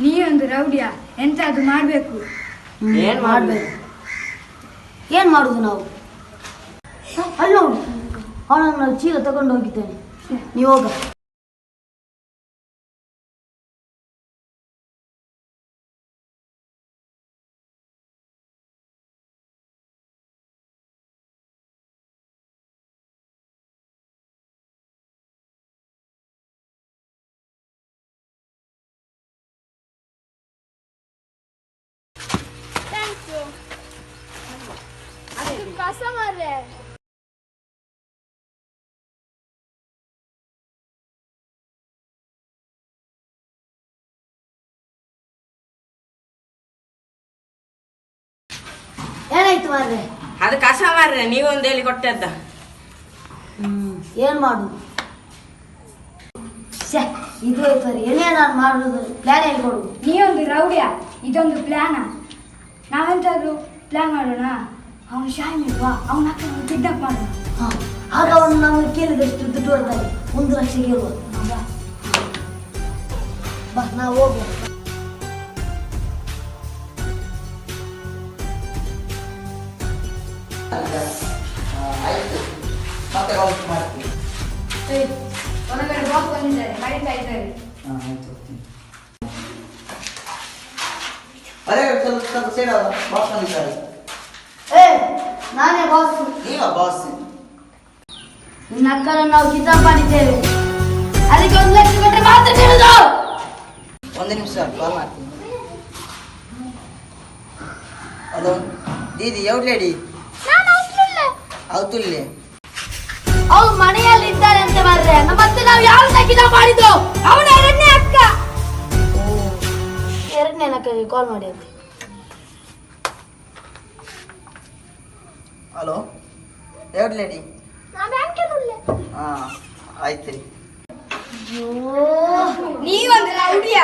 ನೀವೊಂದು ರೌಡಿಯ ಎಂತಾದ್ರು ಮಾಡಬೇಕು. ಏನು ಮಾಡಬೇಕು? ಏನು ಮಾಡುದು ನಾವು? ಅಲ್ಲ ಅವನನ್ನು ಚೀಲ ತಗೊಂಡು ಹೋಗಿದ್ದೇನೆ, ನೀವು ಹೋಗ. ಕಸ ಮಾರ್ರೆ. ಏನಾಯ್ತು ಮಾರ್ರೆ? ಅದು ಕಸ ಮಾರ್ರೆ, ನೀವೊಂದು ಹೇಳಿ ಕೊಟ್ಟದ್ದ. ಏನು ಮಾಡುದು? ಇದು ಆಯ್ತು, ಏನೇ ನಾನು ಮಾಡುದು ಪ್ಲಾನ್ ಹೇಳಿ ಕೊಡುದು. ನೀವೊಂದು ರೌಡಿಯ, ಇದೊಂದು ಪ್ಲಾನ. ನಾವೆಂತಾದ್ರು ಪ್ಲಾನ್ ಮಾಡೋಣ. ಅವನು ಶಾಮಿ ಬಾ, ಅವನ ಹತ್ರ ಕಿಡ್ನಾಪ್ ಮಾಡೋಣ. ಆಗ ಅವನು ನಮಗೆ ಕೇಳಿದಷ್ಟು ದುಡ್ಡು ಕೊಡ್ತಾರೆ, 1 ಲಕ್ಷ ಕೇಳುವ. ಬಾ ನಾವು ಹೋಗುವ. ಹೊರಗಡೆ ಬಾಸ್ ಬಂದಿದ್ದಾರೆ, ಕರೀತಾ ಇದ್ದಾರೆ. ನಾನೇ ಬಾಸ್. ಬಾಸ್ ನಿನ್ನ ಅಕ್ಕನ ನಾವು ಕಿಡ್ನಾಪ್ ಮಾಡಿದ್ದೇವೆ, ಅದಕ್ಕೆ 1 ಲಕ್ಷ ಕೊಟ್ಟರೆ ಮಾತ್ರ ಕೇಳುದು. 1 ನಿಮಿಷ ಕಾಲ್ ಮಾಡ್ತೀನಿ. ಹಲೋ ದೀದಿ, ಎವ್ರು ಲೇಡಿ? ಅವತುಲ್ಲೆ ಅವ್ರು ಮನೆಯಲ್ಲಿ ಇದ್ದಾರೆ ಅಂತ ಮಾರ್ರೆ. ಮತ್ತೆ ನಾವು ಯಾವ ಕಿಡ್ನಾಪ್ ಮಾಡಿದ್ದು? ಅವನ 2ನೇ ಅಕ್ಕ. 2ನೇ ಅಕ್ಕಗೆ ಕಾಲ್ ಮಾಡಿ ಅಂತ. ಹಲೋ ಎವ್ರು ಲೇಡಿ? ಹಾಂ ಆಯ್ತು ರೀ. ನೀವೊಂದು ರೌಡಿಯ.